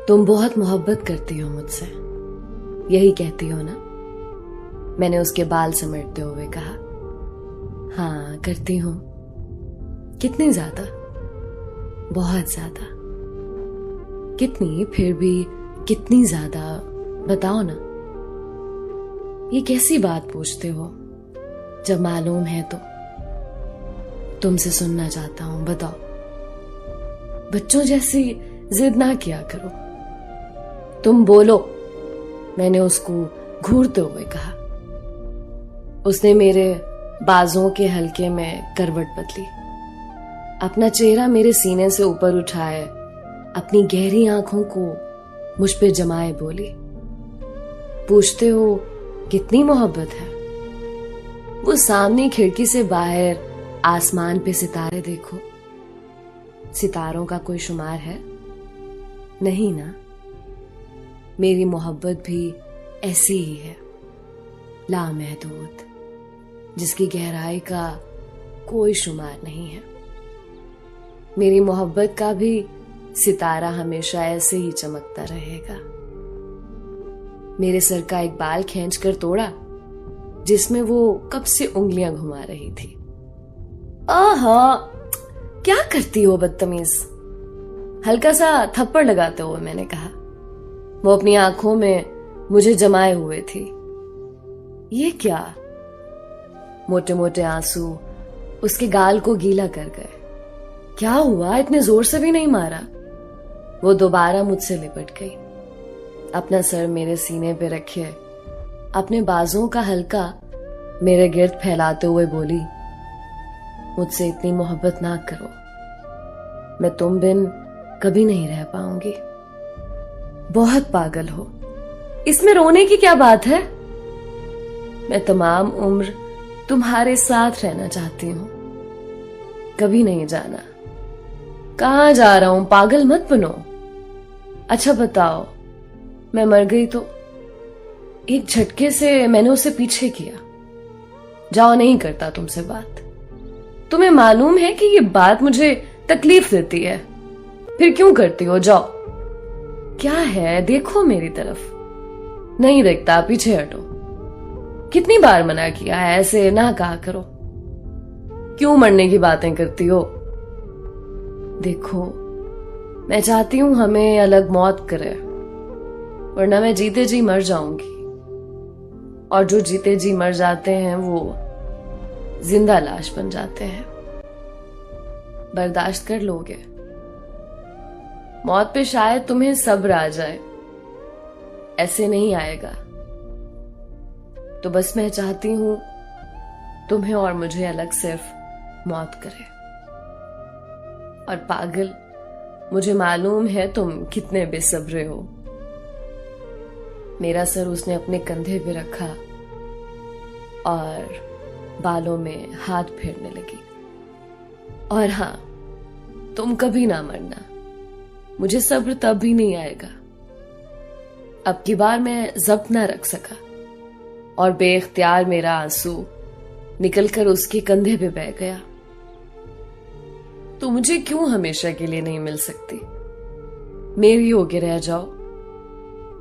तुम बहुत मोहब्बत करती हो मुझसे, यही कहती हो ना? मैंने उसके बाल समेटते हुए कहा। हाँ करती हूँ। कितनी ज्यादा? बहुत ज्यादा। कितनी? फिर भी कितनी ज्यादा बताओ ना। ये कैसी बात पूछते हो जब मालूम है तो? तुमसे सुनना चाहता हूं, बताओ। बच्चों जैसी जिद ना किया करो। तुम बोलो, मैंने उसको घूरते हुए कहा। उसने मेरे बाजों के हल्के में करवट बदली, अपना चेहरा मेरे सीने से ऊपर उठाए, अपनी गहरी आंखों को मुझ पे जमाए बोली, पूछते हो कितनी मोहब्बत है? वो सामने खिड़की से बाहर आसमान पे सितारे देखो। सितारों का कोई शुमार है? नहीं ना। मेरी मोहब्बत भी ऐसी ही है, लामहदूद, जिसकी गहराई का कोई शुमार नहीं है। मेरी मोहब्बत का भी सितारा हमेशा ऐसे ही चमकता रहेगा। मेरे सर का एक बाल खींचकर तोड़ा, जिसमें वो कब से उंगलियां घुमा रही थी। आहा, क्या करती हो बदतमीज? हल्का सा थप्पड़ लगाते हुए मैंने कहा। वो अपनी आंखों में मुझे जमाए हुए थी। ये क्या? मोटे मोटे आंसू उसके गाल को गीला कर गए। क्या हुआ? इतने जोर से भी नहीं मारा। वो दोबारा मुझसे लिपट गई, अपना सर मेरे सीने पे रखे, अपने बाजों का हल्का मेरे गिर्द फैलाते हुए बोली, मुझसे इतनी मोहब्बत ना करो, मैं तुम बिन कभी नहीं रह पाऊंगी। बहुत पागल हो, इसमें रोने की क्या बात है? मैं तमाम उम्र तुम्हारे साथ रहना चाहती हूं, कभी नहीं जाना। कहां जा रहा हूं? पागल मत बनो। अच्छा बताओ, मैं मर गई तो? एक झटके से मैंने उसे पीछे किया। जाओ, नहीं करता तुमसे बात। तुम्हें मालूम है कि ये बात मुझे तकलीफ देती है, फिर क्यों करती हो? जाओ। क्या है? देखो मेरी तरफ। नहीं देखता, पीछे हटो। कितनी बार मना किया है, ऐसे ना कहा करो। क्यों मरने की बातें करती हो? देखो, मैं चाहती हूं हमें अलग मौत करे, वरना मैं जीते जी मर जाऊंगी। और जो जीते जी मर जाते हैं वो जिंदा लाश बन जाते हैं। बर्दाश्त कर लोगे? मौत पे शायद तुम्हें सब्र आ जाए, ऐसे नहीं आएगा। तो बस मैं चाहती हूं तुम्हें और मुझे अलग सिर्फ मौत करे। और पागल, मुझे मालूम है तुम कितने बेसब्रे हो। मेरा सर उसने अपने कंधे पे रखा और बालों में हाथ फेरने लगी। और हां, तुम कभी ना मरना, मुझे सब्र तब भी नहीं आएगा। अब की बार मैं जब्त ना रख सका और बेख्तियार मेरा आंसू निकलकर उसके कंधे पे बह गया। तो मुझे क्यों हमेशा के लिए नहीं मिल सकती? मेरी होके रह जाओ।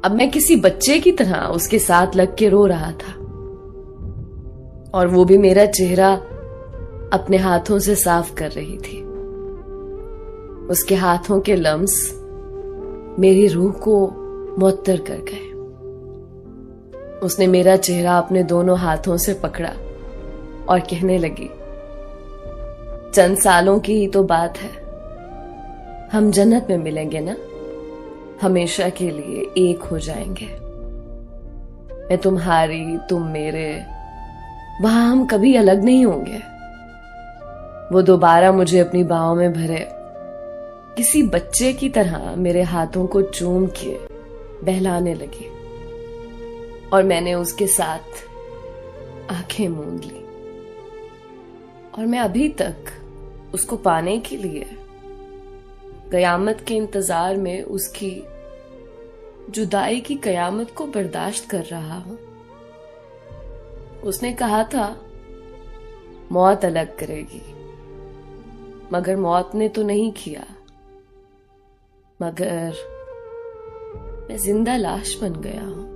अब मैं किसी बच्चे की तरह उसके साथ लग के रो रहा था, और वो भी मेरा चेहरा अपने हाथों से साफ कर रही थी। उसके हाथों के लम्स मेरी रूह को मुअत्तर कर गए। उसने मेरा चेहरा अपने दोनों हाथों से पकड़ा और कहने लगी, चंद सालों की ही तो बात है, हम जन्नत में मिलेंगे ना, हमेशा के लिए एक हो जाएंगे। मैं तुम्हारी, तुम मेरे, वहां हम कभी अलग नहीं होंगे। वो दोबारा मुझे अपनी बाहों में भरे, किसी बच्चे की तरह मेरे हाथों को चूम के बहलाने लगी, और मैंने उसके साथ आंखें मूंद ली। और मैं अभी तक उसको पाने के लिए कयामत के इंतजार में उसकी जुदाई की कयामत को बर्दाश्त कर रहा हूं। उसने कहा था मौत अलग करेगी, मगर मौत ने तो नहीं किया। मगर मैं जिंदा लाश बन गया हूं।